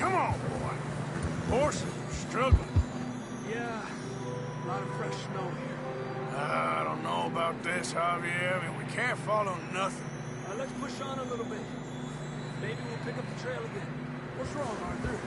Come on, boy. Horses are struggling. Yeah, a lot of fresh snow here. I don't know about this, Javier. I mean, we can't follow nothing. Let's push on a little bit. Maybe we'll pick up the trail again. What's wrong, Arthur?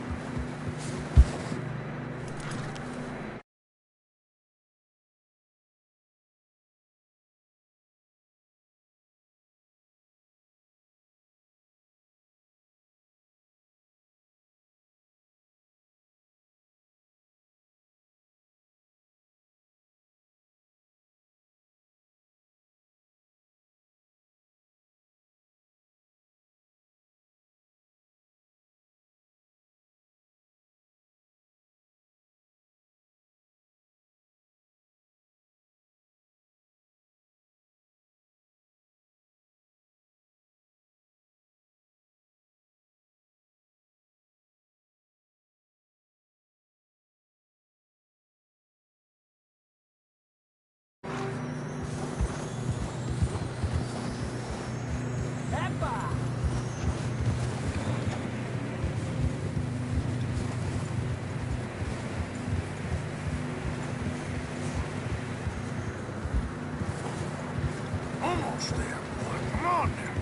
Almost there, boy. Come on now.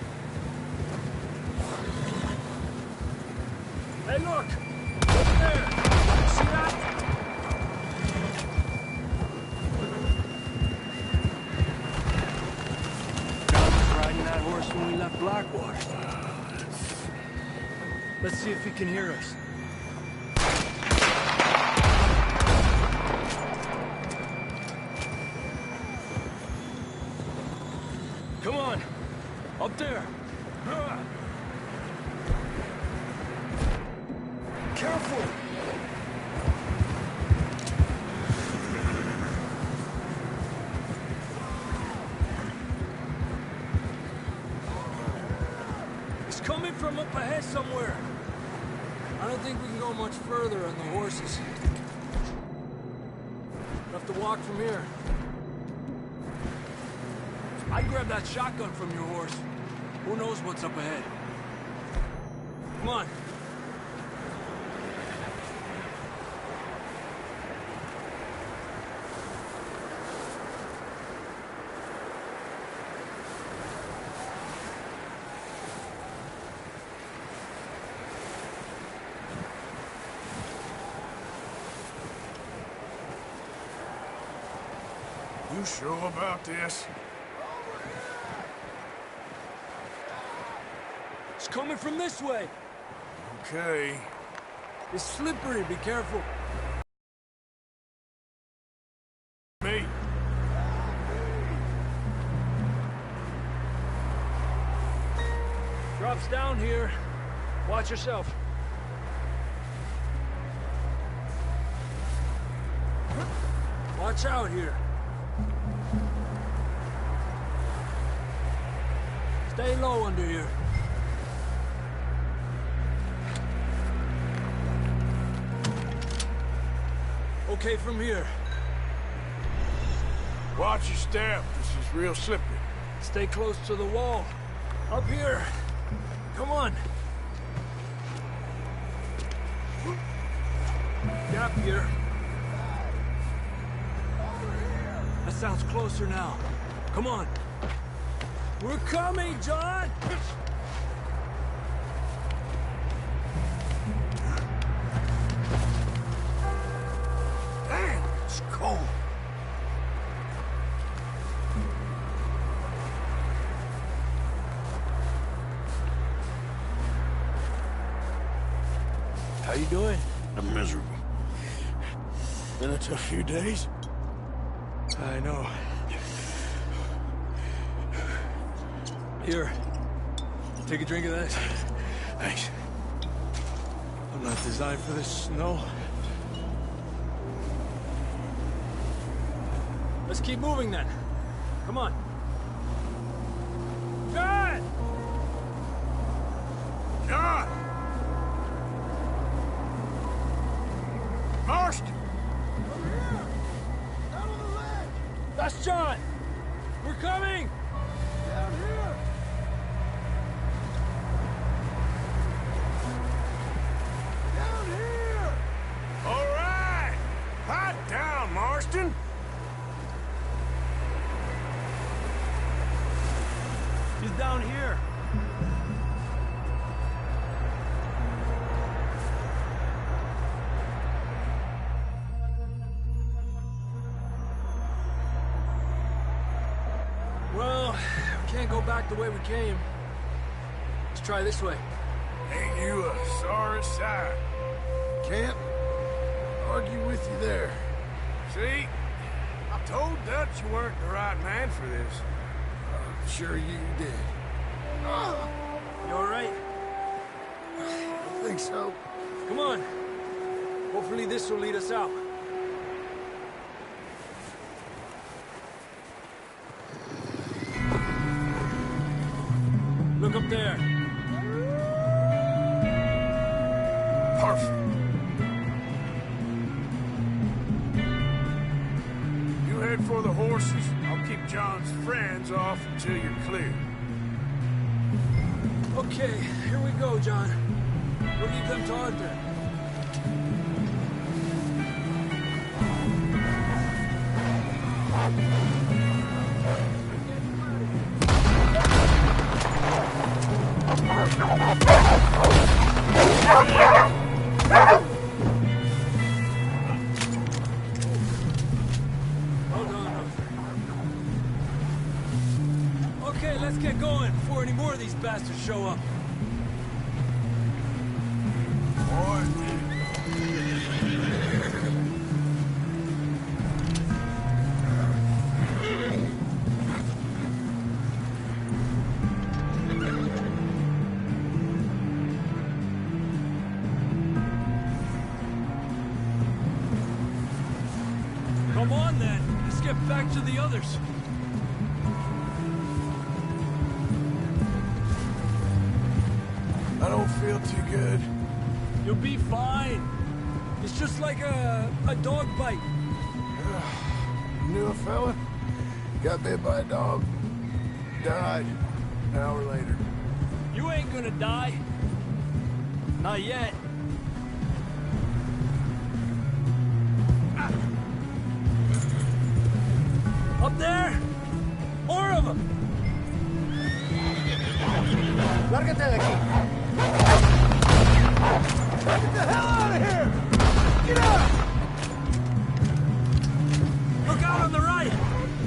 Hey, look! Up there! See that? John was riding that horse when we left Blackwater. Let's see if he can hear us. Come on! Up there! Careful! It's coming from up ahead somewhere. I don't think we can go much further on the horses. We'll have to walk from here. I'd grab that shotgun from your horse. Who knows what's up ahead? Come on. You sure about this? It's coming from this way. Okay. It's slippery, be careful. Me. Drops down here. Watch yourself. Watch out here. Stay low under here. Okay from here. Watch your step. This is real slippery. Stay close to the wall. Up here. Come on. Gap here. That sounds closer now. Come on. We're coming, John! Damn, it's cold. How you doing? I'm miserable. Been a tough few days. I know. Here. Take a drink of that. Thanks. I'm not designed for this snow. Let's keep moving then. Come on. John! John! Marst! Over here! Down on the ledge! That's John! We're coming! Down here! Down back the way we came. Let's try this way. Ain't you a sorry sight? Can't argue with you there. See? I told Dutch you weren't the right man for this. I'm sure you did. You alright? I think so. Come on. Hopefully this will lead us out. Look up there. Perfect. You head for the horses. I'll keep John's friends off until you're clear. Okay, here we go, John. We'll leave them to Arthur. Hold on, Arthur. Okay, let's get going before any more of these bastards show up. Come on, then. Let's get back to the others. I don't feel too good. You'll be fine. It's just like a dog bite. You knew a fella? Got bit by a dog. Died an hour later. You ain't gonna die. Not yet. Up there? More of them! Lárgate de aquí. Get the hell out of here! Get out! Look out on the right!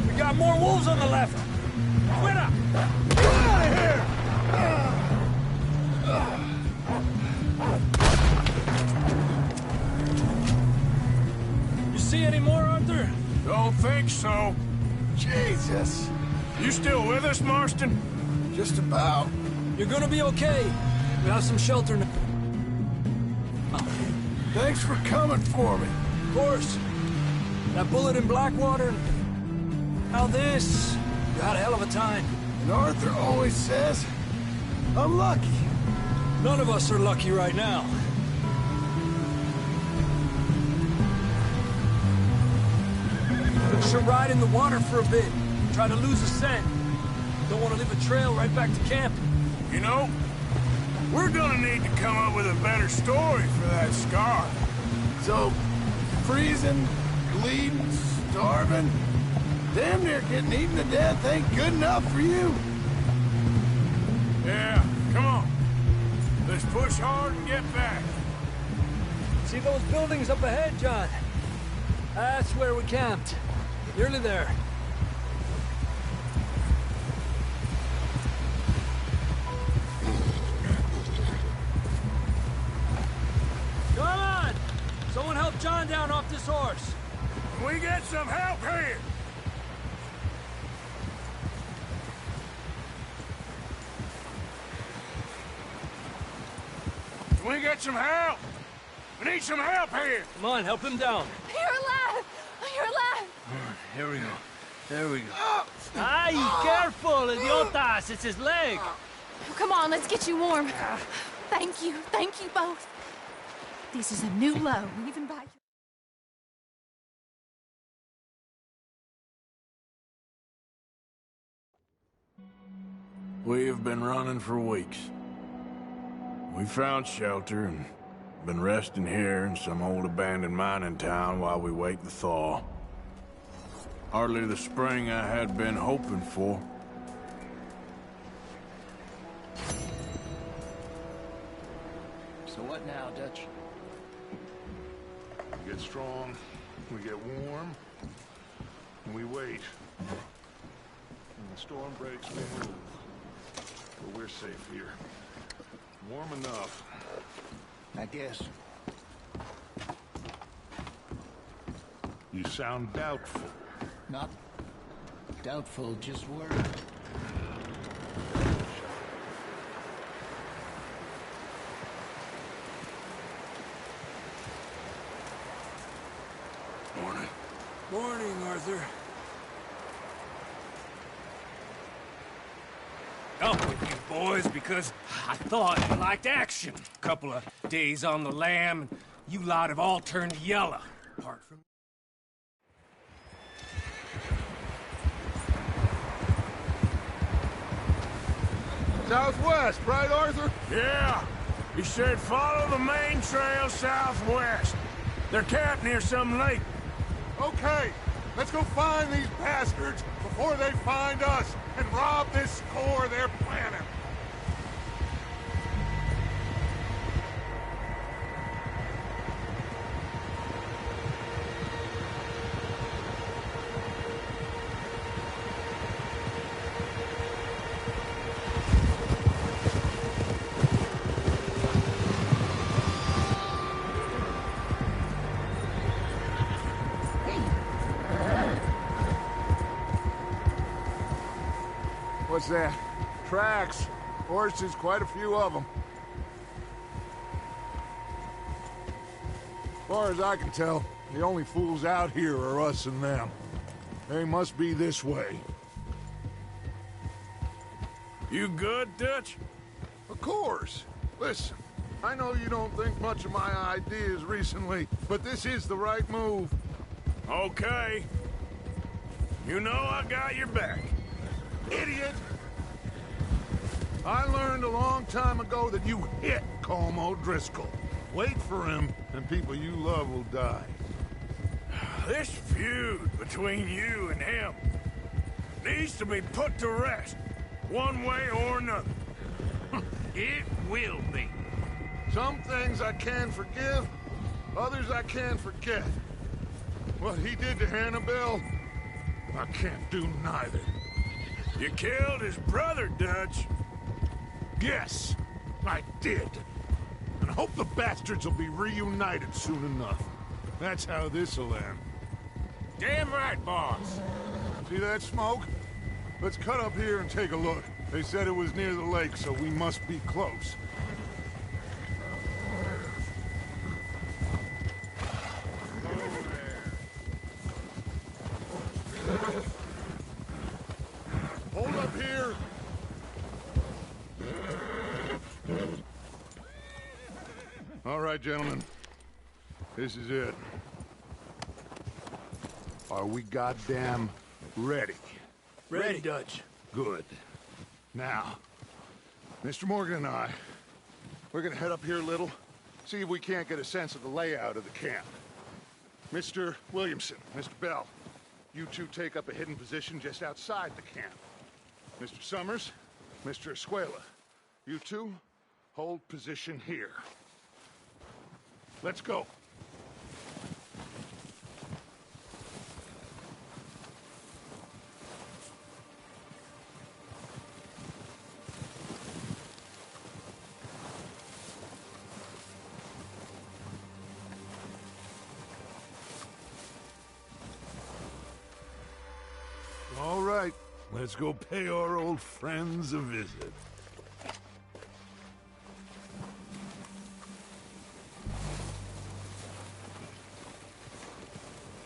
We got more wolves on the left! Fuera! Get out of here! You see any more, Arthur? Don't think so. Jesus! You still with us, Marston? Just about. You're gonna be okay. We have some shelter now. Thanks for coming for me. Of course. That bullet in Blackwater. Now this. You had a hell of a time. And Arthur always says, I'm lucky. None of us are lucky right now. We should ride in the water for a bit. Try to lose a scent. Don't want to leave a trail right back to camp. You know, we're gonna need to come up with a better story for that scar. So, freezing, bleeding, starving, damn near getting eaten to death ain't good enough for you. Yeah, come on. Let's push hard and get back. See those buildings up ahead, John? That's where we camped. Nearly there. Come on! Someone help John down off this horse. Can we get some help here? Can we get some help? We need some help here. Come on, help him down. You're alive! You're alive! Here we go. There we go. Ay, careful, idiotas! It's his leg! Come on, let's get you warm. Thank you both. This is a new low, even by... We have been running for weeks. We found shelter and been resting here in some old abandoned mining town while we wait the thaw. Hardly the spring I had been hoping for. So what now, Dutch? We get strong, we get warm, and we wait. When the storm breaks, we move. but we're safe here. Warm enough. I guess. You sound doubtful. Not doubtful, just worried. Morning. Morning, Arthur. Up with you boys because I thought you liked action. Couple of days on the lam, and you lot have all turned yellow. Apart from... Southwest, right, Arthur? Yeah. He said follow the main trail southwest. They're camped near some lake. Okay, let's go find these bastards before they find us and rob this core they're planning. What's that? Tracks. Horses, quite a few of them. As far as I can tell, the only fools out here are us and them. They must be this way. You good, Dutch? Of course. Listen, I know you don't think much of my ideas recently, but this is the right move. Okay. You know I got your back. Idiot! I learned a long time ago that you hit Colm O'Driscoll. Wait for him, and people you love will die. This feud between you and him needs to be put to rest, one way or another. It will be. Some things I can forgive, others I can't forget. What he did to Annabelle, I can't do neither. You killed his brother, Dutch. Yes, I did. And I hope the bastards will be reunited soon enough. That's how this'll end. Damn right, boss. See that smoke? Let's cut up here and take a look. They said it was near the lake, so we must be close. Hold up here. All right, gentlemen. This is it. Are we goddamn ready? Ready, Dutch. Good. Now, Mr. Morgan and I, we're gonna head up here a little, see if we can't get a sense of the layout of the camp. Mr. Williamson, Mr. Bell, you two take up a hidden position just outside the camp. Mr. Summers, Mr. Escuela, you two hold position here. Let's go. All right, let's go pay our old friends a visit.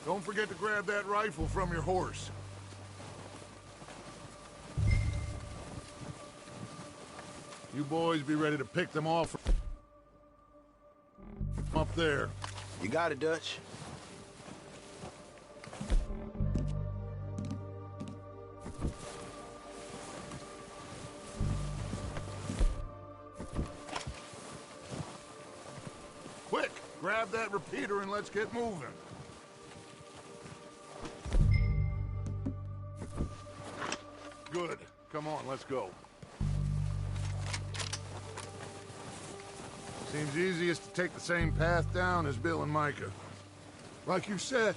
Don't forget to grab that rifle from your horse. You boys be ready to pick them off up there. You got it, Dutch. Quick, grab that repeater and let's get moving. Good. Come on, let's go. Seems easiest to take the same path down as Bill and Micah. Like you said,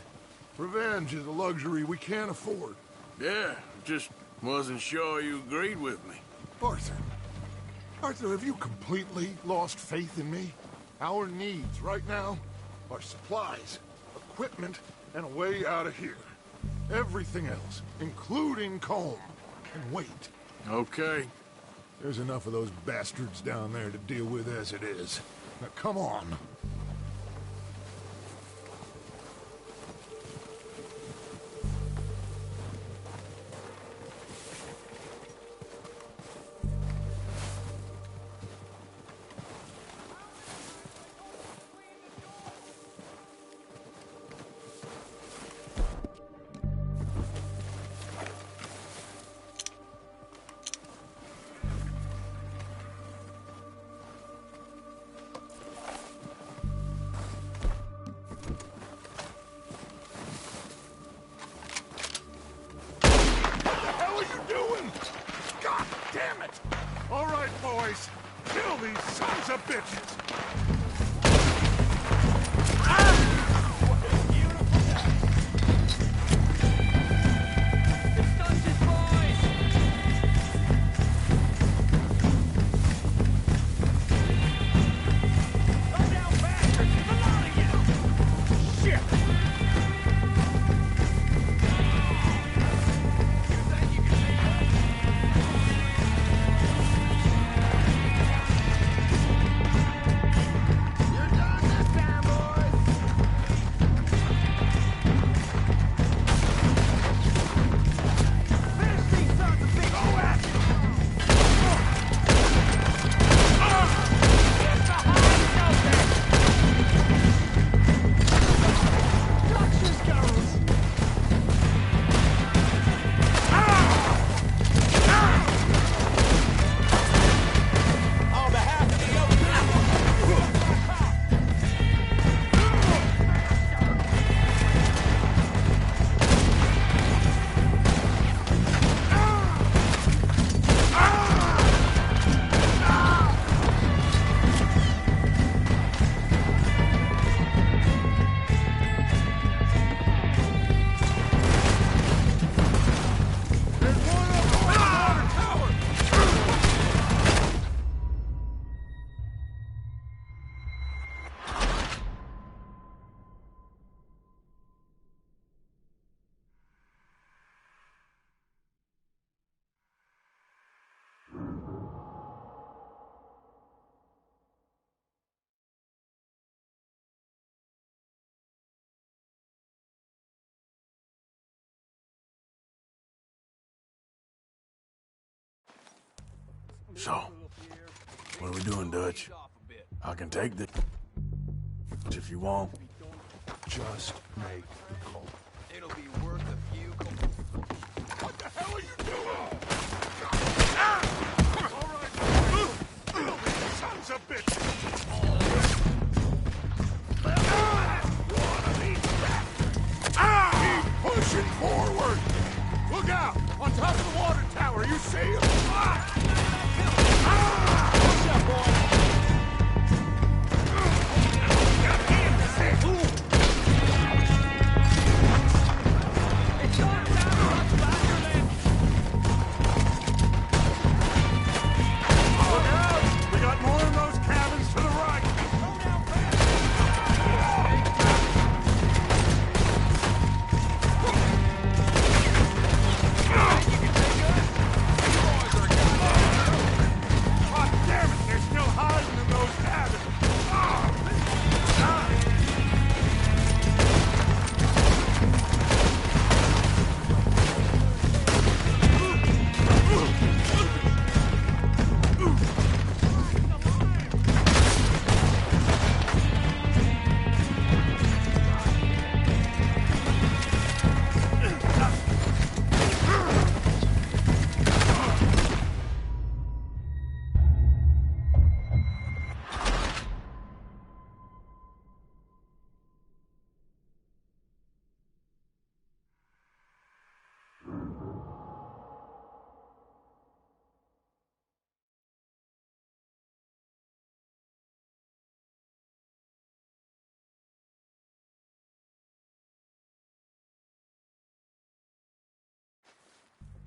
revenge is a luxury we can't afford. Yeah, just wasn't sure you agreed with me. Arthur, Arthur, have you completely lost faith in me? Our needs right now are supplies, equipment, and a way out of here. Everything else, including Colm, can wait. Okay. There's enough of those bastards down there to deal with as it is. Now, come on. All right, boys. Kill these sons of bitches. So, what are we doing, Dutch? I can take this if you want. Just make the call. It'll be worth a few. What the hell are you doing? Ah! All right. Sons of bitches! Keep pushing forward! Look out! On top of the water tower, you see him? Push up, boy!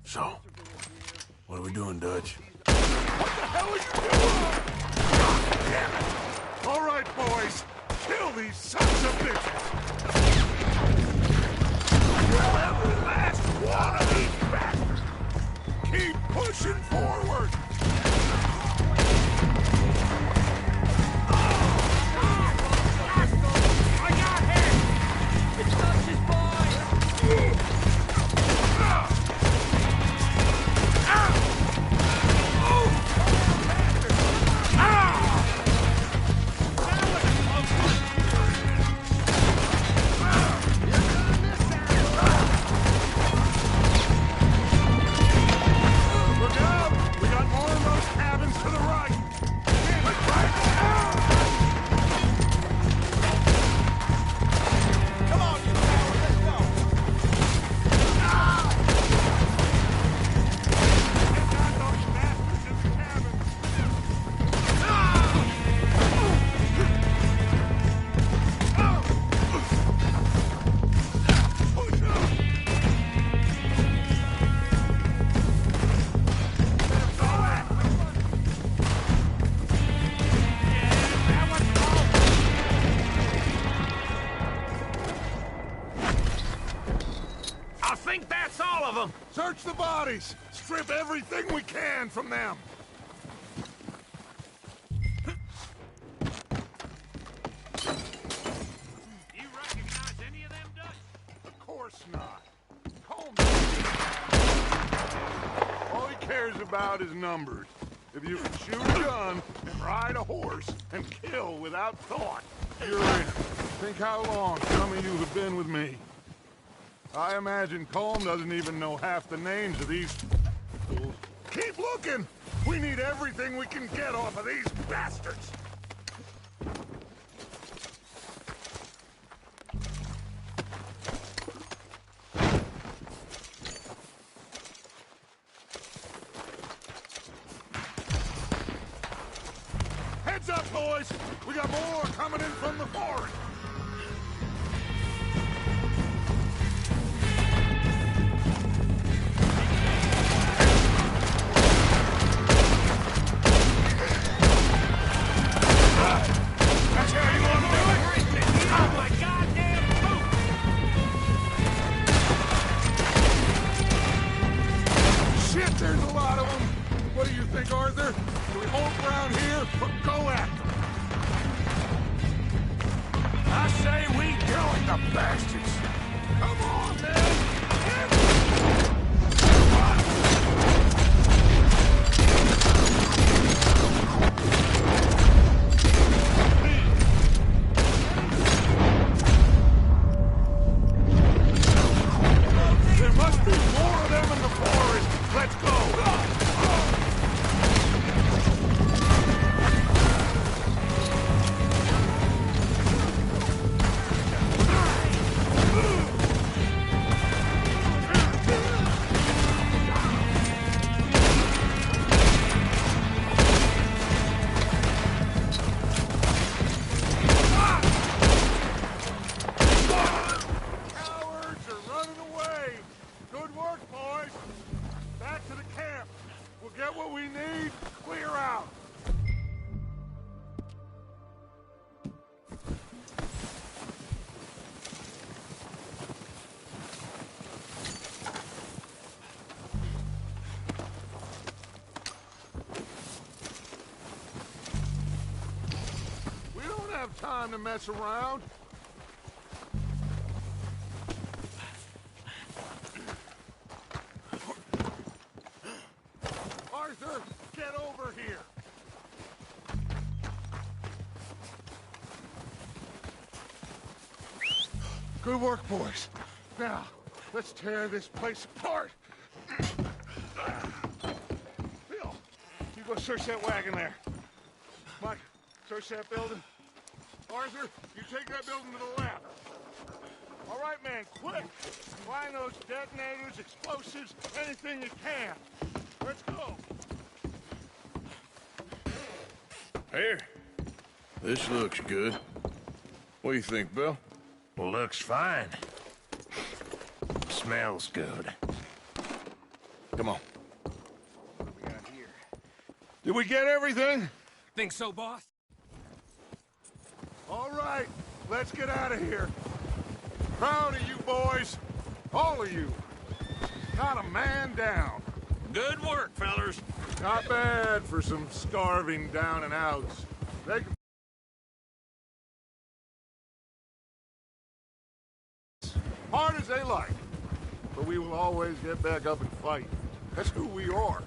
So, what are we doing, Dutch? the hell are you doing? Damn it! All right, boys. Kill these sons of bitches. Kill every last one of these bastards. Keep pushing forward. I got him! It's not his boy! Look out! We got more of those cabins to the right. Come on, you coward, let's go. Get down those bastards in the cabins. Push up. I think that's all of them! Search the bodies. Strip everything we can from them. You recognize any of them, Dutch? Of course not. Coleman. All he cares about is numbers. If you can shoot a gun and ride a horse and kill without thought, you're in. Think how long some of you have been with me. I imagine Colm doesn't even know half the names of these fools. Keep looking! We need everything we can get off of these bastards! Heads up, boys! We got more coming in from the forest! That's how you want to do it? Oh my goddamn boot! Shit, there's a lot of them! What do you think, Arthur? Do we hold around here or go after them? I say we kill the bastards! Come on, man! There must be more of them in the forest! Let's go! Cowards are running away! Good work, boys! Back to the camp! We'll get what we need, clear out! We don't have time to mess around. Arthur, get over here! Good work, boys. Now, let's tear this place apart. Bill, you go search that wagon there. Mike, search that building. Arthur, you take that building to the left. All right, man, quick! Find those detonators, explosives, anything you can. Let's go. Here. This looks good. What do you think, Bill? Looks fine. Smells good. Come on. What do we got here? Did we get everything? Think so, boss? All right, let's get out of here. Proud of you boys. All of you. Not a man down. Good work, fellers. Not bad for some starving down and outs. They can... hard as they like. But we will always get back up and fight. That's who we are.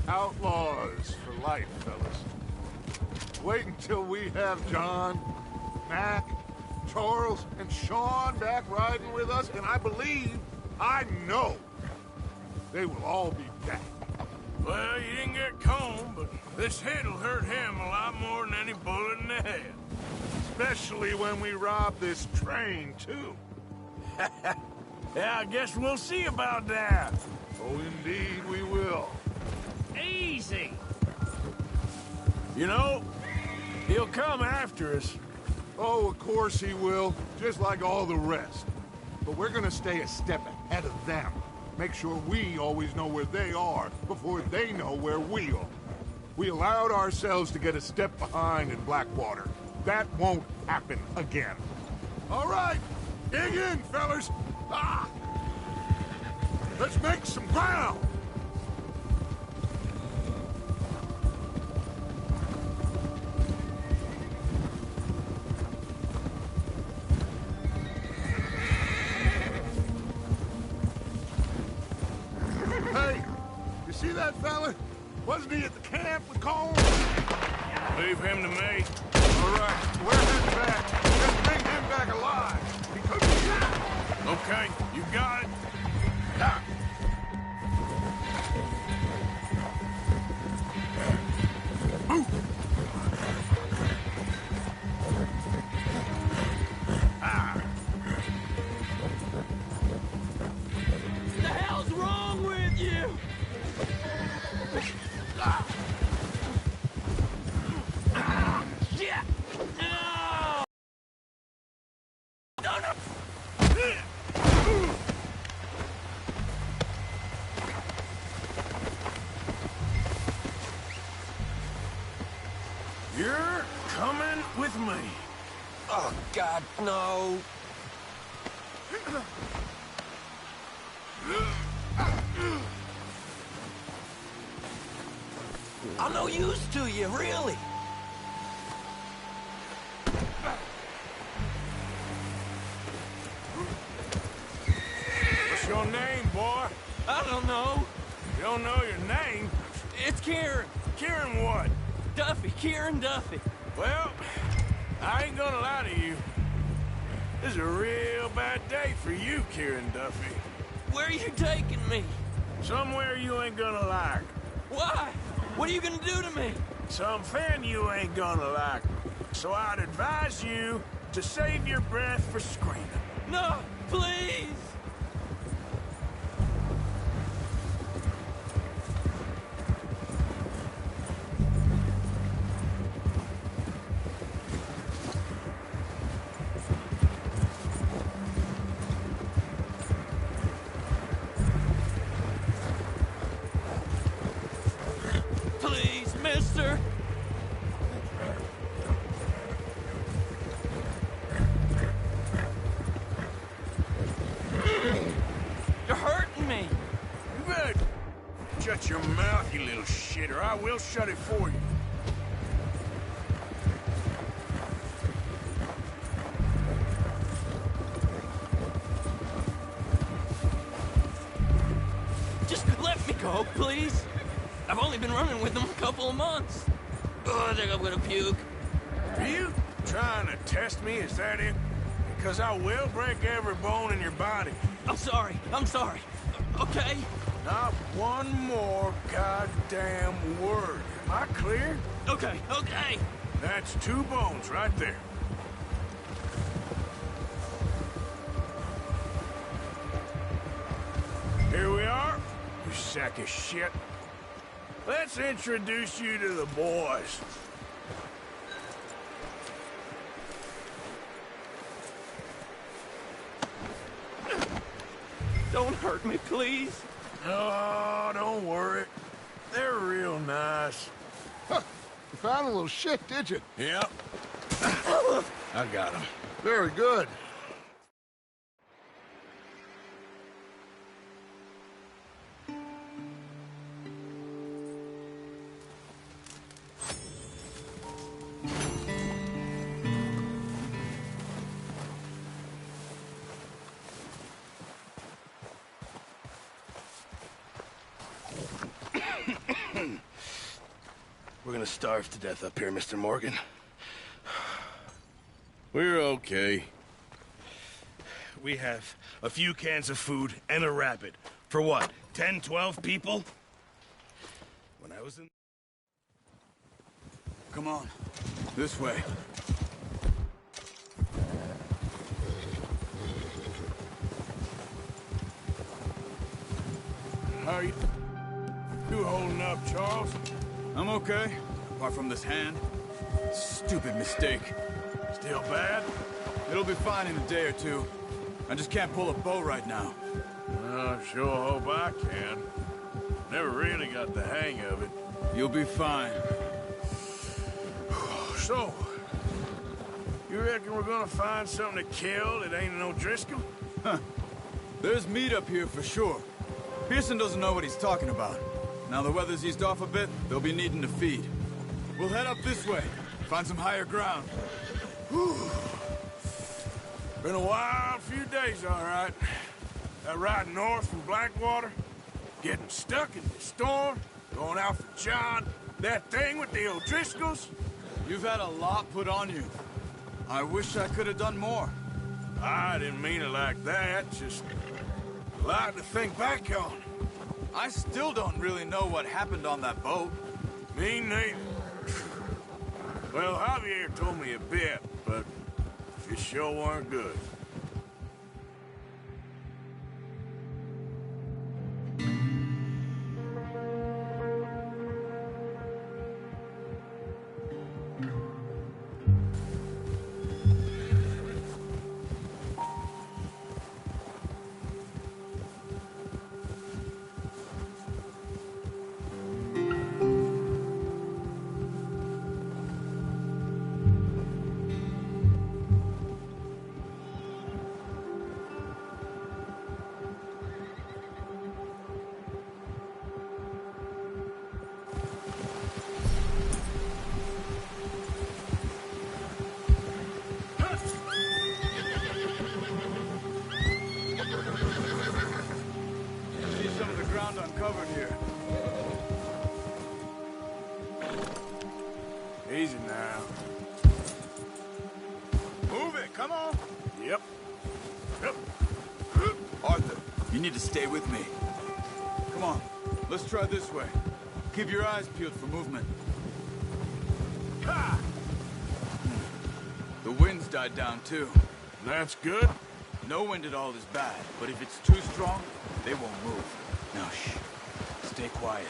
Outlaws for life, fellas. Wait until we have John, Mac, Charles, and Sean back riding with us, and I know, they will all be back. Well, you didn't get Combe, but this hit'll hurt him a lot more than any bullet in the head. Especially when we rob this train, too. Yeah, I guess we'll see about that. Oh, indeed we will. Easy. You know, he'll come after us. Oh, of course he will, just like all the rest. But we're gonna stay a step ahead of them. Make sure we always know where they are before they know where we are. We allowed ourselves to get a step behind in Blackwater. That won't happen again. All right, dig in, fellas. Ah! Let's make some ground. Hey, you see that fella? Wasn't he at the camp with Colm? Leave him to me. All right, we're heading back. Let's bring him back alive. Because Okay, you got it. Ah. Move. Ah. The hell's wrong with you? Ah. Yeah. No! No, no! You're coming with me. Oh, God, no. I'm no use to you, really. What's your name, boy? I don't know. You don't know your name? It's Kieran. Kieran what? Duffy, Kieran Duffy. Well, I ain't gonna lie to you. This is a real bad day for you, Kieran Duffy. Where are you taking me? Somewhere you ain't gonna like. Why? What are you gonna do to me? Something you ain't gonna like. So I'd advise you to save your breath for screaming. No, please. Please, mister. You're hurting me. You better shut your mouth, you little shit, or I will shut it for you. Just let me go, please. I've only been running with them a couple of months. Oh, I think I'm gonna puke. Are you trying to test me? Is that it? Because I will break every bone in your body. I'm sorry. I'm sorry. Okay? Not one more goddamn word. Am I clear? Okay, okay. That's 2 bones right there. Here we are, you sack of shit. Let's introduce you to the boys. Don't hurt me, please. Oh, don't worry. They're real nice. Huh. You found a little shit, did you? Yep. I got him. Very good. We're gonna starve to death up here, Mr. Morgan. We're okay. We have a few cans of food and a rabbit. For what, 10, 12 people? When I was in... Come on. This way. How are you holding up, Charles? I'm okay, apart from this hand. Stupid mistake. Still bad? It'll be fine in a day or two. I just can't pull a bow right now. I sure hope I can. Never really got the hang of it. You'll be fine. So, you reckon we're gonna find something to kill that ain't no Driscoll? Huh. There's meat up here for sure. Pearson doesn't know what he's talking about. Now the weather's eased off a bit, they'll be needing to feed. We'll head up this way, find some higher ground. Whew. Been a wild few days, all right. That ride north from Blackwater, getting stuck in the storm, going out for John, that thing with the O'Driscolls. You've had a lot put on you. I wish I could have done more. I didn't mean it like that, just a lot to think back on. I still don't really know what happened on that boat. Me neither. Well, Javier told me a bit, but it sure weren't good. Uncovered here. Easy now. Move it, come on. Yep. Yep. Arthur, you need to stay with me. Come on, let's try this way. Keep your eyes peeled for movement. Ha! The wind's died down too. That's good. No wind at all is bad, but if it's too strong, they won't move. Now, shh. Stay quiet.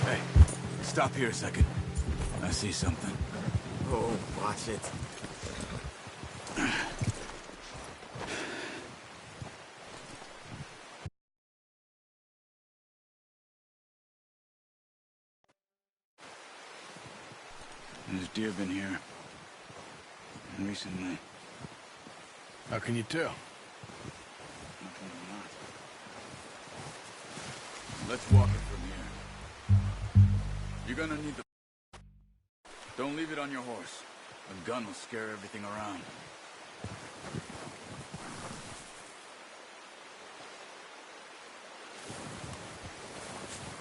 Hey, stop here a second. I see something. Oh, watch it. There's deer been here. Recently. How can you tell? How can you not? Let's walk it from here. You're gonna need the... Don't leave it on your horse. A gun will scare everything around.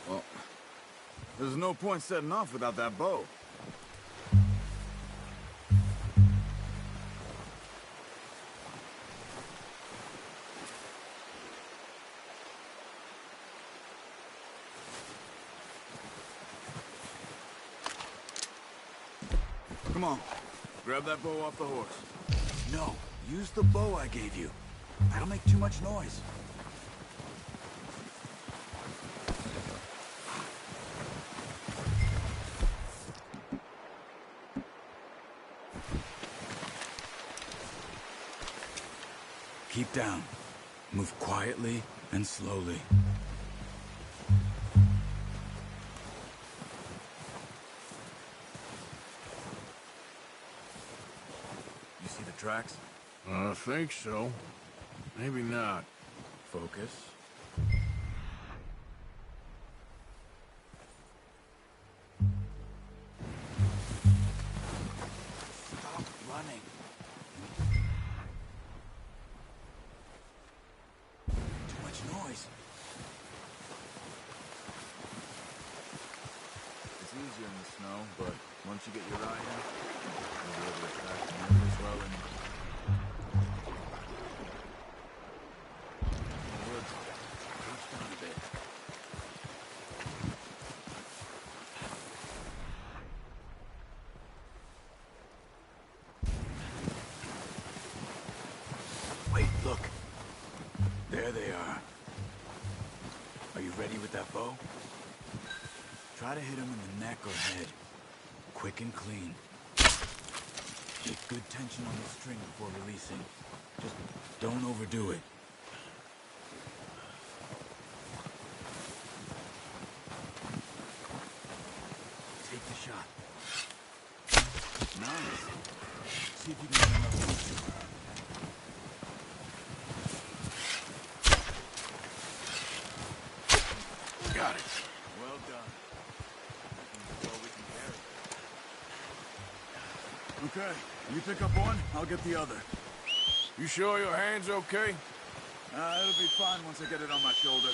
Well, there's no point setting off without that bow. Come on, grab that bow off the horse. No, use the bow I gave you. That'll make too much noise. Keep down. Move quietly and slowly. You see the tracks? I think so. Maybe not. Focus. Stop running. Too much noise. It's easier in the snow, but once you get your eye in, you'll be able to track the numbers well and... Woods. Crouch down a bit. Wait, look. There they are. Are you ready with that bow? Try to hit him in the neck or head. Quick and clean. Keep good tension on the string before releasing. Just don't overdo it. Take the shot. Nice. See if you can get enough motion. Got it. Well done. That's all we can carry. Okay, you pick up one, I'll get the other. You sure your hand's okay? It'll be fine once I get it on my shoulder.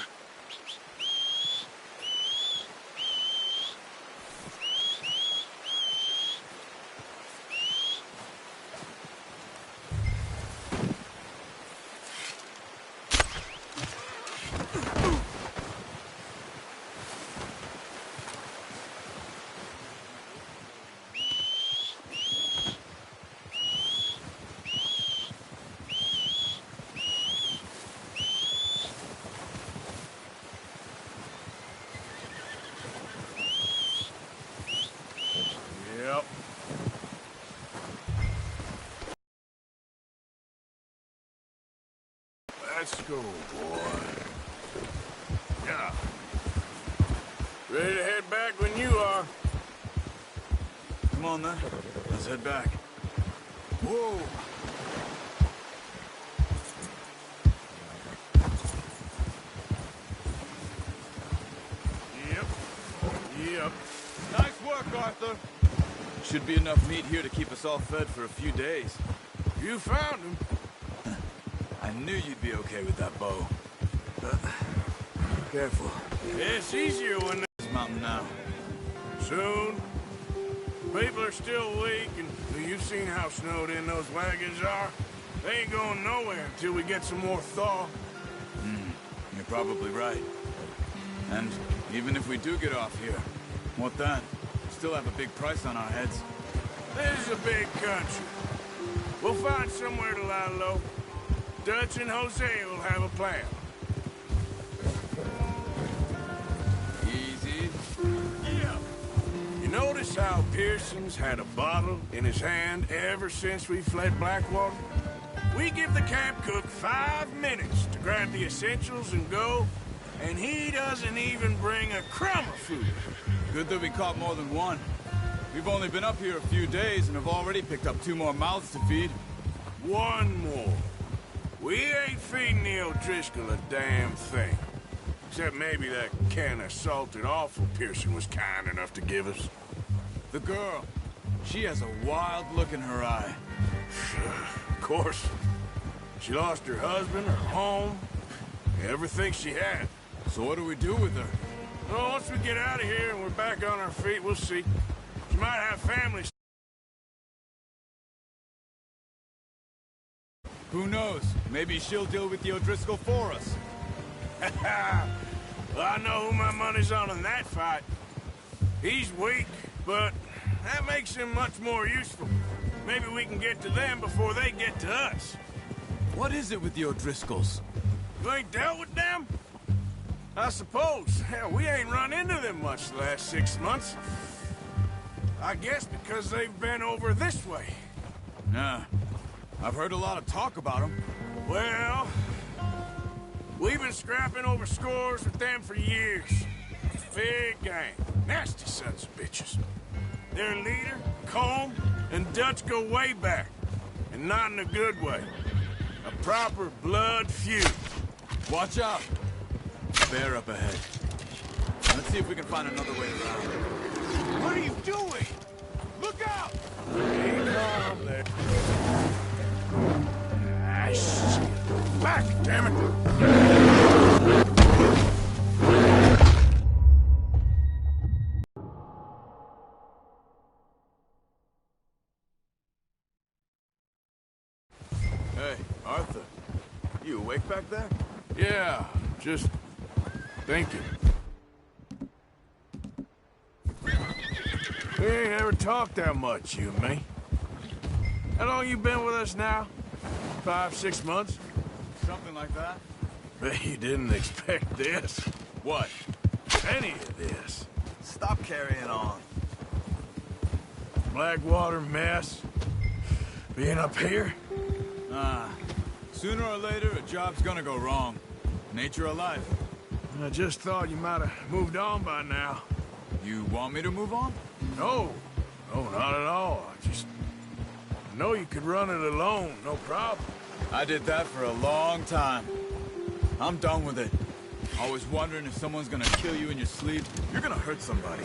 Yep. Let's go, boy. Yeah. Ready to head back when you are. Come on then, let's head back. Whoa! Yep. Nice work, Arthur. Should be enough meat here to keep us all fed for a few days. You found him. I knew you'd be okay with that bow. Careful. It's easier when This mountain now. soon. People are still weak, and you've seen how snowed in those wagons are. They ain't going nowhere until we get some more thaw. You're probably right. And even if we do get off here, what then? Still have a big price on our heads. This is a big country. We'll find somewhere to lie low. Dutch and Jose will have a plan. Easy. Yeah. You notice how Pearson's had a bottle in his hand ever since we fled Blackwater? We give the camp cook 5 minutes to grab the essentials and go, and he doesn't even bring a crumb of food. Good that we caught more than one. We've only been up here a few days and have already picked up 2 more mouths to feed. One more. We ain't feeding the O'Driscoll a damn thing. Except maybe that can of salted offal Pearson was kind enough to give us. The girl. She has a wild look in her eye. Of course. She lost her husband, her home, everything she had. So what do we do with her? Well, once we get out of here and we're back on our feet, we'll see. She might have family. Who knows? Maybe she'll deal with the O'Driscoll for us. Well, I know who my money's on in that fight. He's weak, but that makes him much more useful. Maybe we can get to them before they get to us. What is it with the O'Driscolls? You ain't dealt with them? I suppose. Hell, we ain't run into them much the last 6 months. I guess because they've been over this way. Nah. I've heard a lot of talk about them. Well, we've been scrapping over scores with them for years. Big gang. Nasty sons of bitches. Their leader, Combe, and Dutch go way back. And not in a good way. A proper blood feud. Watch out! Bear up ahead. Let's see if we can find another way around. What are you doing? Look out! Ain't calm there. Ah, shit. Back, damn it! Hey, Arthur. You awake back there? Yeah, just thinking. We ain't ever talked that much, you and me. How long you been with us now? 5, 6 months? Something like that. Bet you didn't expect this. What? Any of this. Stop carrying on. Blackwater mess. Being up here? Sooner or later, a job's gonna go wrong. Nature of life. I just thought you might have moved on by now. You want me to move on? No. No, not at all. I know you could run it alone, no problem. I did that for a long time. I'm done with it. Always wondering if someone's gonna kill you in your sleep. You're gonna hurt somebody.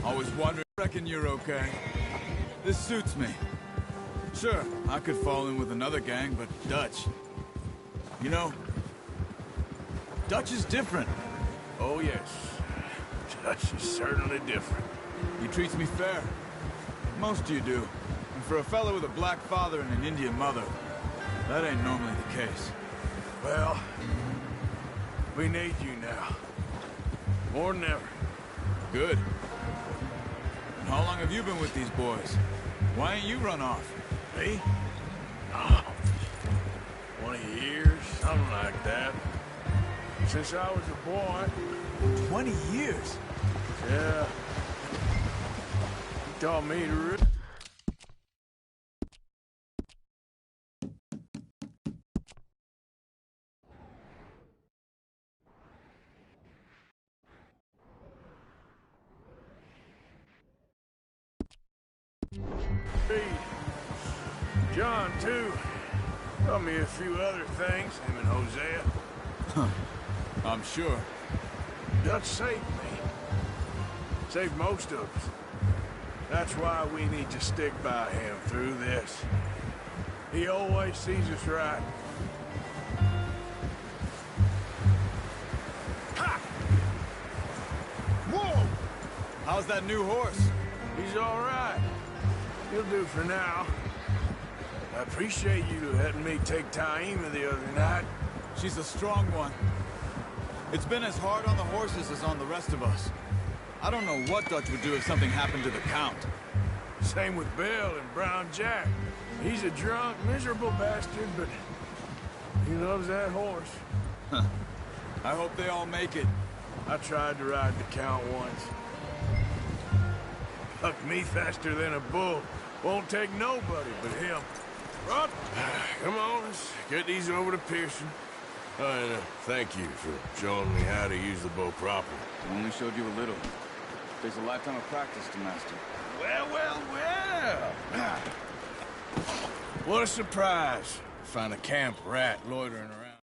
Always wondering, reckon you're okay. This suits me. Sure, I could fall in with another gang, but Dutch... You know, Dutch is different. Oh, yes. Dutch is certainly different. He treats me fair. Most of you do. And for a fella with a black father and an Indian mother, that ain't normally the case. Well, we need you now. More than ever. Good. And how long have you been with these boys? Why ain't you run off? Me? Oh, 20 years, something like that. Since I was a boy. 20 years? Yeah. He taught me to read. John, too. Taught me a few other things, him and Hosea. Huh. I'm sure. Dutch saved me. Saved most of us. That's why we need to stick by him through this. He always sees us right. Ha! Whoa! How's that new horse? He's all right. He'll do for now. I appreciate you letting me take Taima the other night. She's a strong one. It's been as hard on the horses as on the rest of us. I don't know what Dutch would do if something happened to the Count. Same with Bill and Brown Jack. He's a drunk, miserable bastard, but he loves that horse. Huh. I hope they all make it. I tried to ride the Count once. Hucked me faster than a bull. Won't take nobody but him. Rod, come on, let's get these over to Pearson. And thank you for showing me how to use the bow properly. I only showed you a little. Takes a lifetime of practice to master. Well, well, well. What a surprise. Find a camp rat loitering around.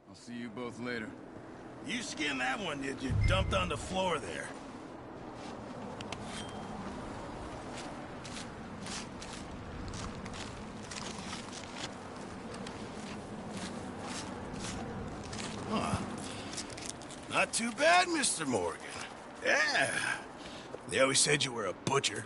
I'll see you both later. You skinned that one, did you? Dumped on the floor there. Huh. Not too bad, Mr. Morgan. Yeah. They always said you were a butcher.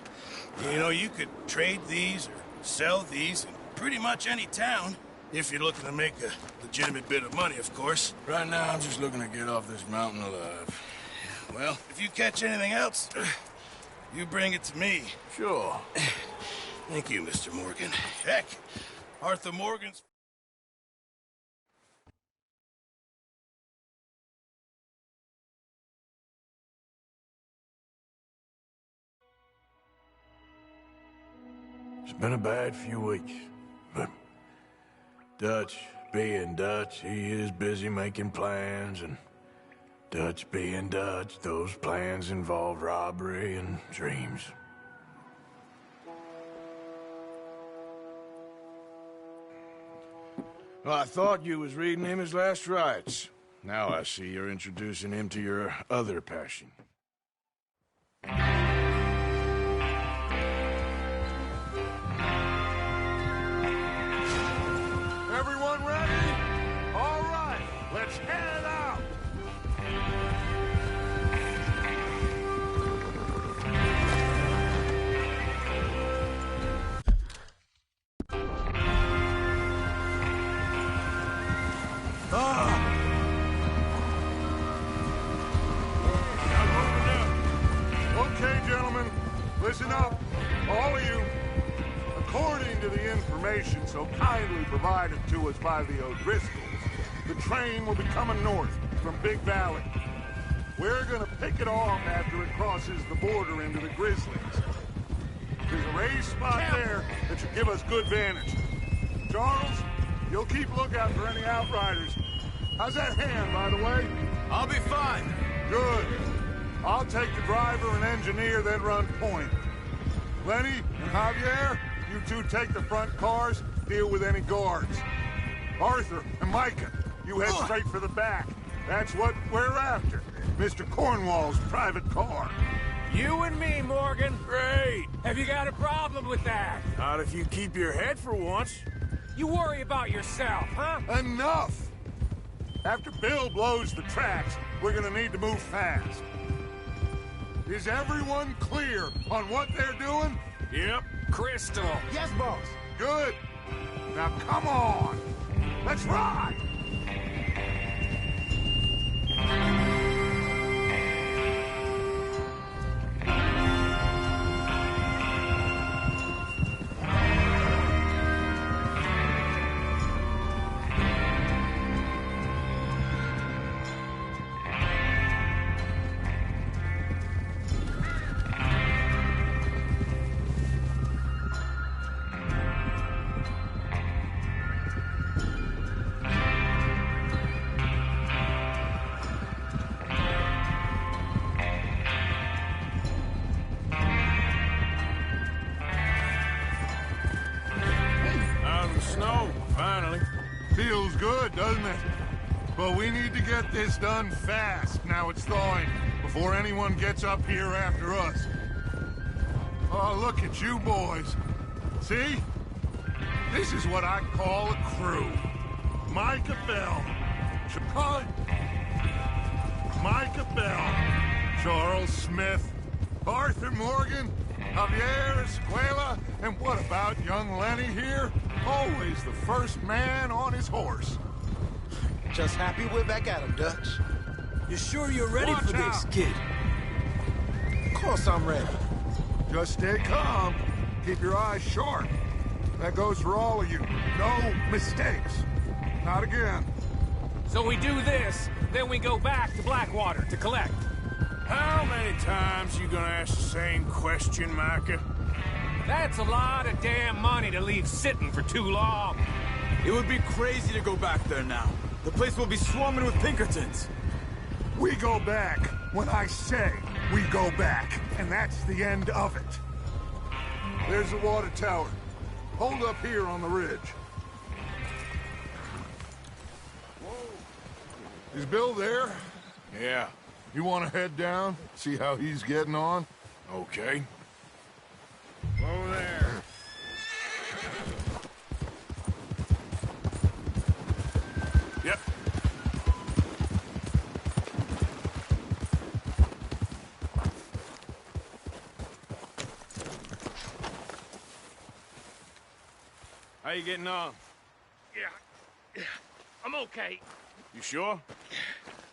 You know, you could trade these or sell these in pretty much any town. If you're looking to make a legitimate bit of money, of course. Right now, I'm just looking to get off this mountain alive. Well, if you catch anything else, you bring it to me. Sure. Thank you, Mr. Morgan. Heck, Arthur Morgan's... It's been a bad few weeks, but Dutch being Dutch, he is busy making plans, and Dutch being Dutch, those plans involve robbery and dreams. Well, I thought you was reading him his last rites. Now I see you're introducing him to your other passion. Everyone ready? All right, let's head out! Okay, gentlemen, listen up, all of you. According to the information so kindly provided to us by the O'Driscolls, the train will be coming north from Big Valley. We're gonna pick it off after it crosses the border into the Grizzlies. There's a raised spot there that should give us good vantage. Charles, you'll keep lookout for any outriders. How's that hand, by the way? I'll be fine. Good. I'll take the driver and engineer, then run point. Lenny and Javier, you two take the front cars, deal with any guards. Arthur and Micah, you head straight for the back. That's what we're after. Mr. Cornwall's private car. You and me, Morgan. Great! Have you got a problem with that? Not if you keep your head for once. You worry about yourself, huh? Enough! After Bill blows the tracks, we're gonna need to move fast. Is everyone clear on what they're doing? Yep. Crystal. Yes, boss. Good. Now come on. Let's ride! Feels good, doesn't it? But we need to get this done fast, now it's thawing, before anyone gets up here after us. Oh, look at you boys. See? This is what I call a crew. Micah Bell. Micah Bell. Charles Smith. Arthur Morgan. Javier Escuela. And what about young Lenny here? Always the first man on his horse. Just happy we're back at him, Dutch. You sure you're ready Watch for this, out. kid? Of course I'm ready. Just stay calm. Keep your eyes sharp. That goes for all of you. No mistakes. Not again. So we do this, then we go back to Blackwater to collect. How many times you gonna ask the same question, Micah? That's a lot of damn money to leave sitting for too long. It would be crazy to go back there now. The place will be swarming with Pinkertons. We go back when I say we go back, and that's the end of it. There's the water tower. Hold up here on the ridge. Is Bill there? Yeah. You want to head down, see how he's getting on? Okay. Over there. Yep. How you getting on? Yeah, I'm okay. You sure?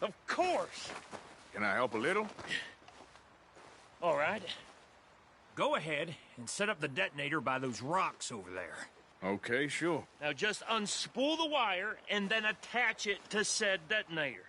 Of course. Can I help a little? All right. Go ahead and set up the detonator by those rocks over there. Okay, sure. Now just unspool the wire and then attach it to said detonator.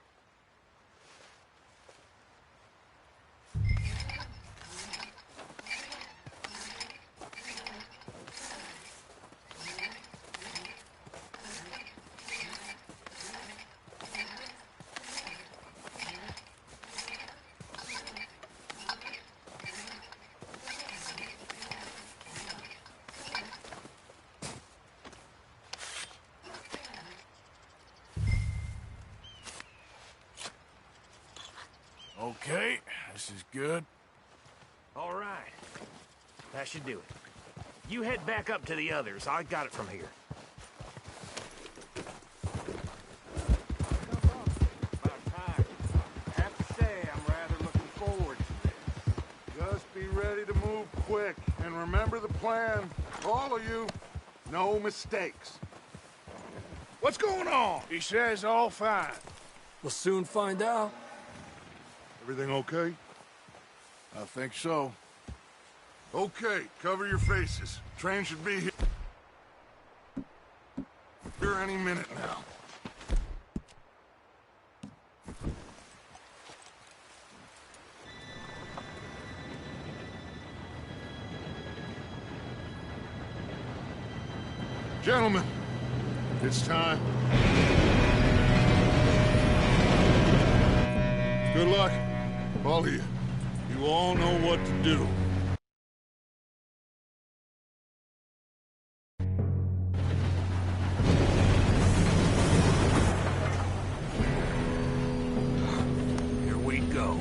Okay, this is good. All right. That should do it. You head back up to the others. I got it from here. About time. I have to say, I'm rather looking forward to this. Just be ready to move quick, and remember the plan. All of you, no mistakes. What's going on? He says all fine. We'll soon find out. Everything okay? I think so. Okay, cover your faces. Train should be here any minute now. Gentlemen, it's time. Good luck, all of you. You all know what to do. Here we go.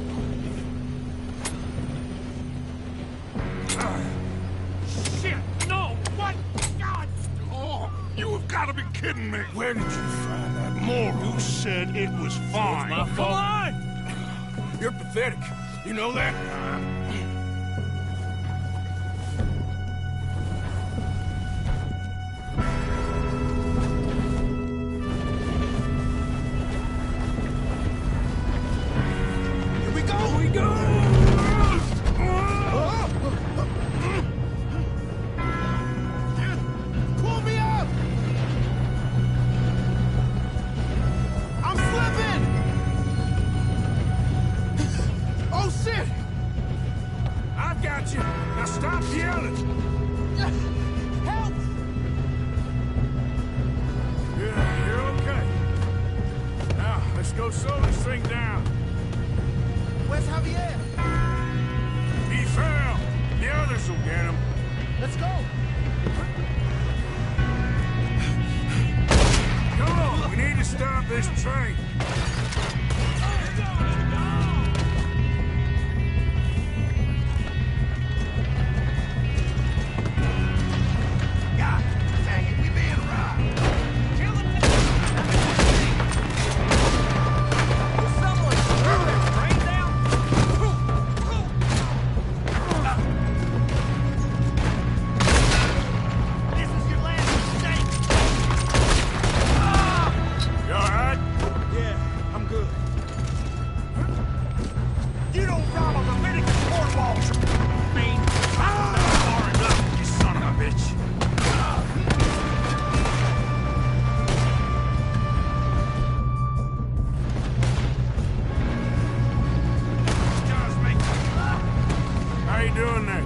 Shit! No! What? God! Oh, you have got to be kidding me. Where did you find that? More who said it was fine. My fault. Come on! You're pathetic. You know that? Here we go! Here we go! Pull me up! I'm slipping! Oh, shit! I've got you. Now stop yelling. Help! Yeah, you're okay. Now, let's go slow this thing down. Where's Javier? He fell. The others will get him. Let's go! Come on, we need to stop this train. God dang it, we being robbed. Kill him! Will someone slow that train down? This is your last mistake. You all right? Yeah, I'm good. You don't rob a Leviticus boardwalk train. I'm not far enough, you son of a bitch. Just make How you doing there?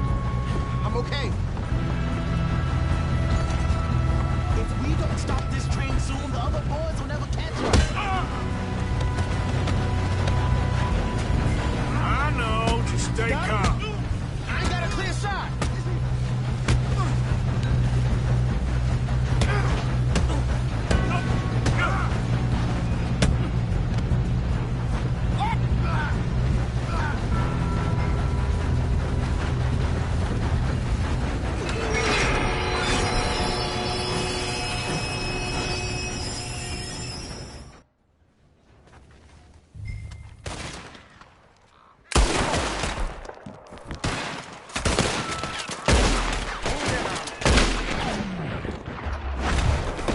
I'm okay. If we don't stop this train soon, the other boys will never catch us. I know. Just stay Got calm. it? I ain't got a clear shot.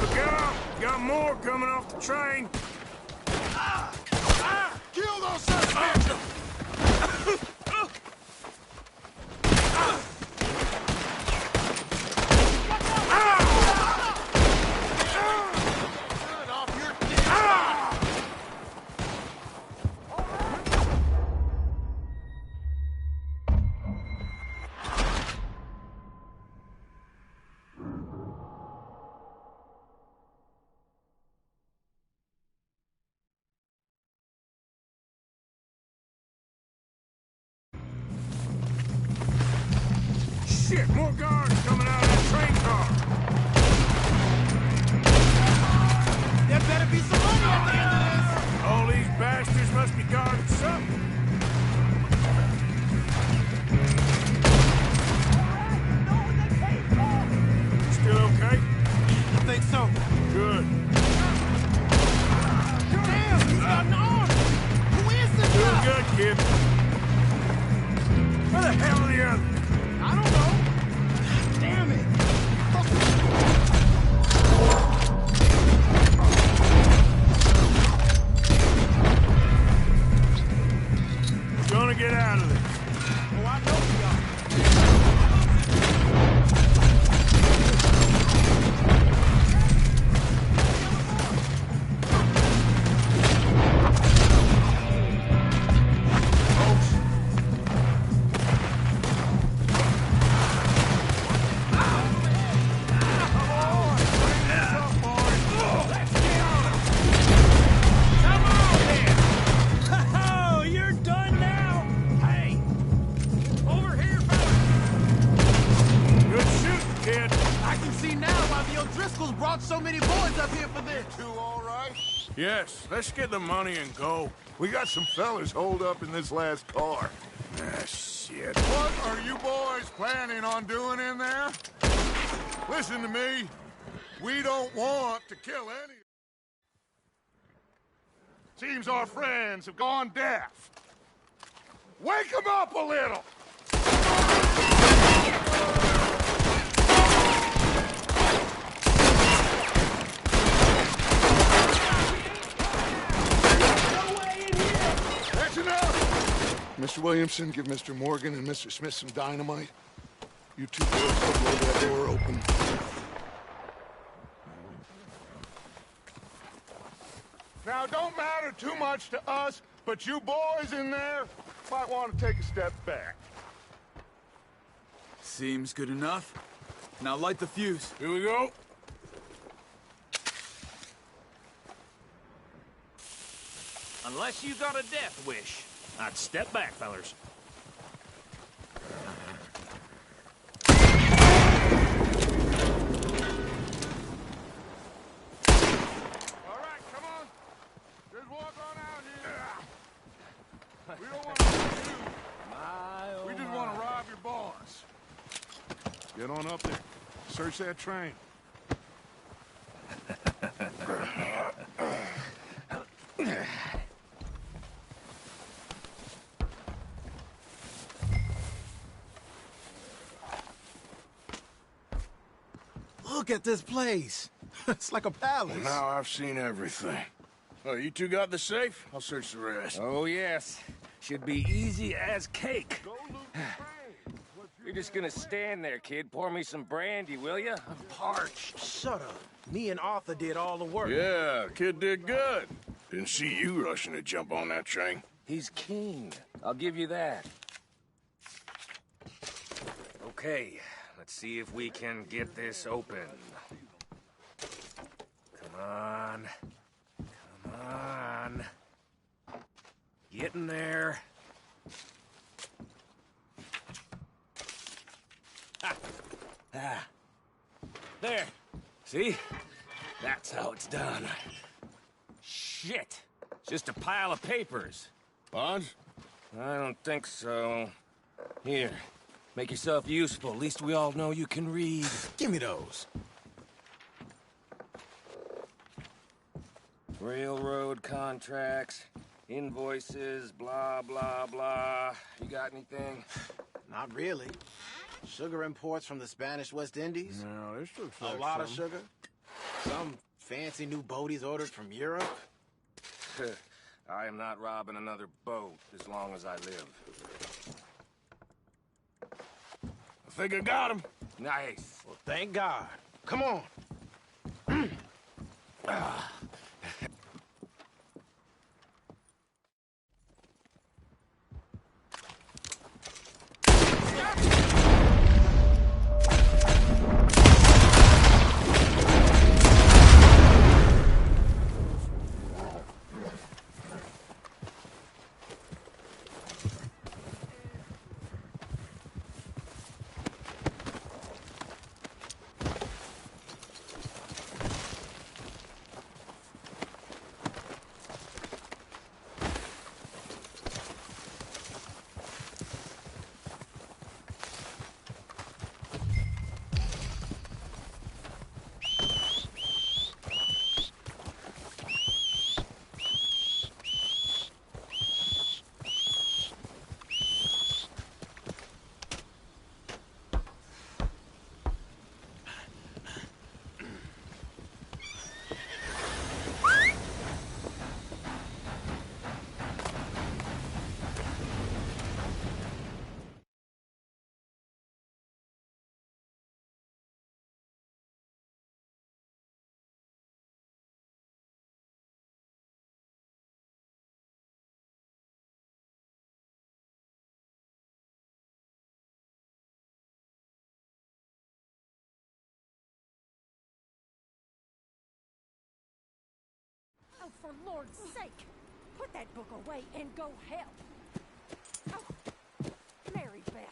Look out! Got more coming off the train. Kill those sons of bitches! Turn off your dick. Shit, more guards coming out of that train car. There better be some money at the end of this. All these bastards must be guarding something. kid? Where the hell are the others? I don't know. Damn it. We're gonna get out of there. Oh, I know we are. Oh, you're done now? Hey! Over here, fella! Good shooting, kid. I can see now why the O'Driscolls brought so many boys up here for this. Two all right? Yes, let's get the money and go. We got some fellas holed up in this last car. Ah, shit. What are you boys planning on doing in there? Listen to me. We don't want to kill any. Seems our friends have gone deaf. Wake them up a little! That's enough! Mr. Williamson, give Mr. Morgan and Mr. Smith some dynamite. You two boys will blow that door open. Now, it don't matter too much to us, but you boys in there might want to take a step back. Seems good enough. Now light the fuse. Here we go. Unless you got a death wish, I'd step back, fellers. All right, come on. Just walk on out here. We don't want to hurt you. We just want to rob your boss. Get on up there. Search that train. Look at this place. It's like a palace. Well, now I've seen everything. Oh, you two got the safe? I'll search the rest. Oh, yes. Should be easy as cake. You're just gonna stand there, kid. Pour me some brandy, will ya? I'm parched. Shut up. Me and Arthur did all the work. Yeah, kid did good. Didn't see you rushing to jump on that train. He's keen. I'll give you that. Okay, let's see if we can get this open. Come on. Come on. Get in there. Ah. There. See? That's how it's done. Shit. Just a pile of papers. Bonds? I don't think so. Here. Make yourself useful. At least we all know you can read. Give me those. Railroad contracts, invoices, blah, blah, blah. You got anything? Not really. Sugar imports from the Spanish West Indies. No, this looks A like lot of something. sugar. Some fancy new boaties ordered from Europe. I am not robbing another boat as long as I live. I think I got him. Nice. Well, thank God. Come on. for Lord's sake! Put that book away and go help! Oh, Mary Beth.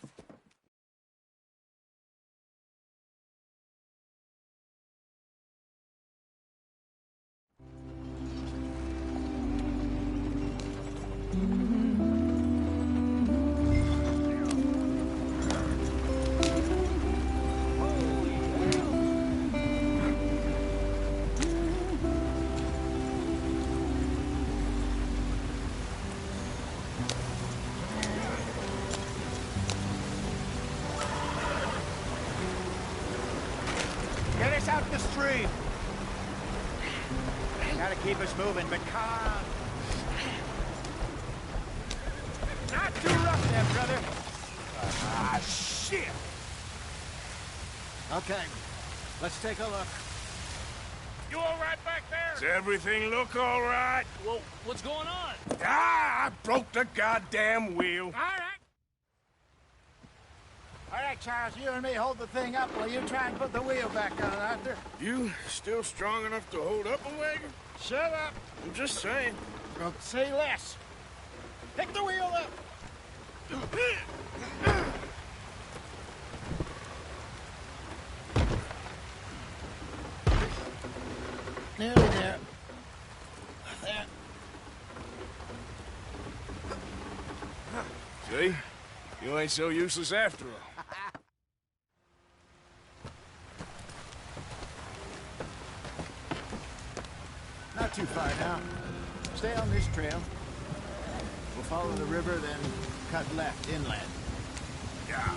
Get us out the stream! Gotta keep us moving, but calm. Not too rough there, brother. Ah, shit! Okay, let's take a look. You all right back there? Does everything look all right? Well, what's going on? Ah, I broke the goddamn wheel. All right. All right, Charles, you and me hold the thing up while you try and put the wheel back on, Arthur. You still strong enough to hold up a wagon? Shut up. I'm just saying. Don't say less. Pick the wheel up. Nearly there. There. See? You ain't so useless after all. Not too far now. Stay on this trail. We'll follow the river, then cut left inland. Yeah.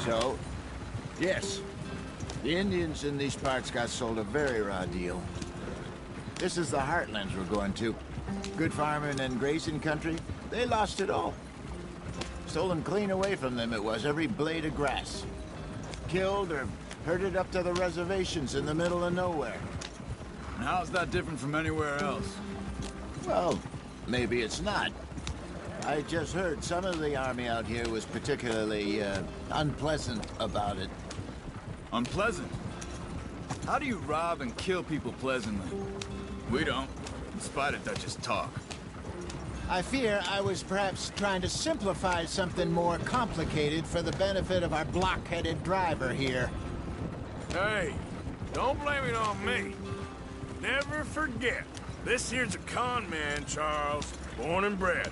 So, yes, the Indians in these parts got sold a very raw deal. This is the heartlands we're going to. Good farming and grazing country, they lost it all. Stolen clean away from them it was, every blade of grass. Killed or herded up to the reservations in the middle of nowhere. And how's that different from anywhere else? Well, maybe it's not. I just heard some of the army out here was particularly, unpleasant about it. Unpleasant? How do you rob and kill people pleasantly? We don't, in spite of Dutch's talk. I fear I was perhaps trying to simplify something more complicated for the benefit of our block-headed driver here. Hey, don't blame it on me. Never forget, this here's a con man, Charles, born and bred.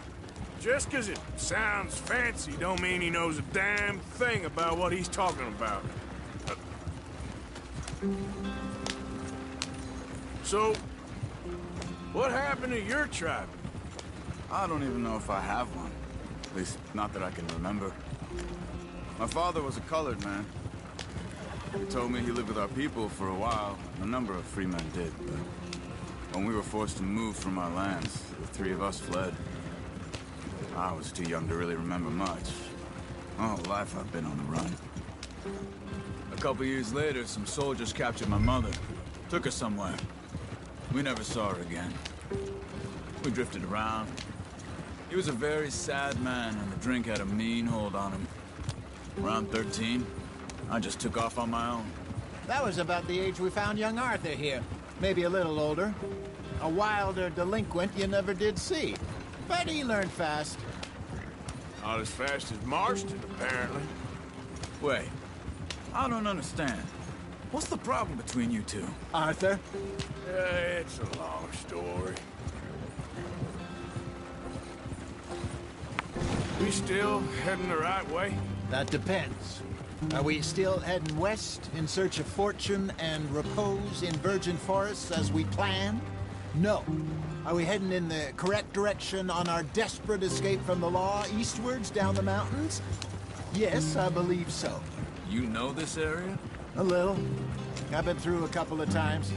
Just 'cause it sounds fancy don't mean he knows a damn thing about what he's talking about. So, what happened to your tribe? I don't even know if I have one. At least, not that I can remember. My father was a colored man. He told me he lived with our people for a while. A number of free men did, but when we were forced to move from our lands, the three of us fled. I was too young to really remember much. My whole life I've been on the run. A couple years later, some soldiers captured my mother. Took her somewhere. We never saw her again. We drifted around. He was a very sad man, and the drink had a mean hold on him. Around 13, I just took off on my own. That was about the age we found young Arthur here. Maybe a little older. A wilder delinquent you never did see. But he learned fast. Not as fast as Marston, apparently. Wait, I don't understand. What's the problem between you two? Arthur? It's a long story. We still heading the right way? That depends. Are we still heading west in search of fortune and repose in virgin forests as we planned? No. Are we heading in the correct direction on our desperate escape from the law eastwards down the mountains? Yes, I believe so. You know this area? A little. I've been through a couple of times.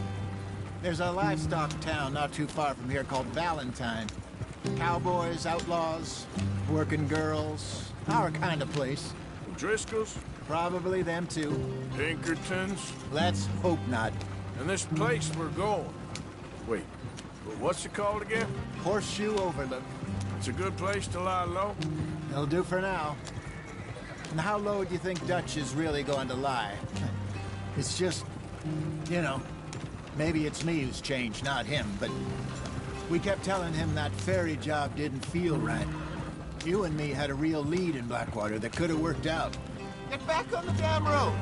There's a livestock town not too far from here called Valentine. Cowboys, outlaws, working girls, our kind of place. Driscoll's? Probably them too. Pinkertons? Let's hope not. And this place we're going. Wait, what's it called again? Horseshoe Overlook. It's a good place to lie low? It'll do for now. And how low do you think Dutch is really going to lie? It's just, you know, Maybe it's me who's changed, not him, but we kept telling him that ferry job didn't feel right. You and me had a real lead in Blackwater that could have worked out. Get back on the damn road!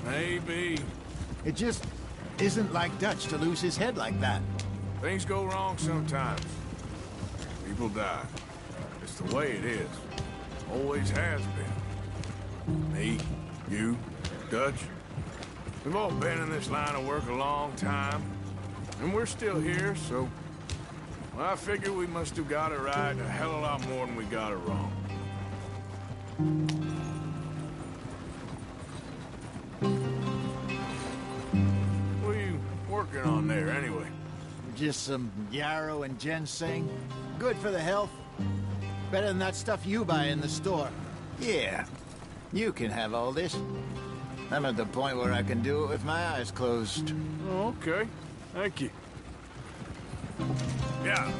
Maybe. It just isn't like Dutch to lose his head like that. Things go wrong sometimes. People die. It's the way it is. Always has been. Me, you, Dutch. We've all been in this line of work a long time. And we're still here, so... Well, I figure we must have got it right a hell of a lot more than we got it wrong. What are you working on there, anyway? Just some yarrow and ginseng. Good for the health. Better than that stuff you buy in the store. Yeah, you can have all this. I'm at the point where I can do it with my eyes closed. Oh, okay. Thank you. Yeah.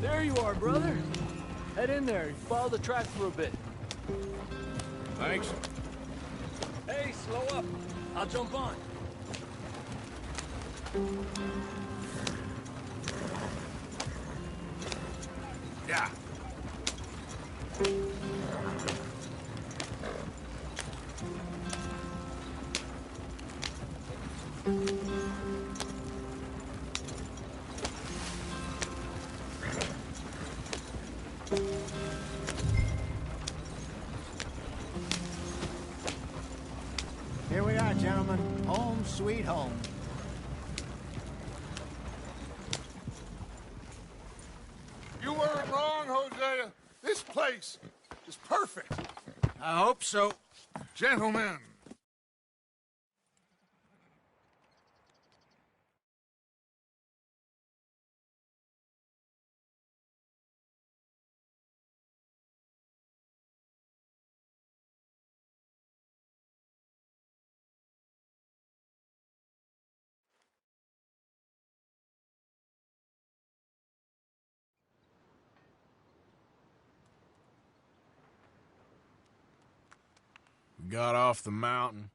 There you are, brother. Head in there and follow the track for a bit. Thanks. Hey, slow up. I'll jump on. Yeah. Here we are, gentlemen. Home sweet home. You weren't wrong, Hosea. This place is perfect. I hope so. Gentlemen. We got off the mountain,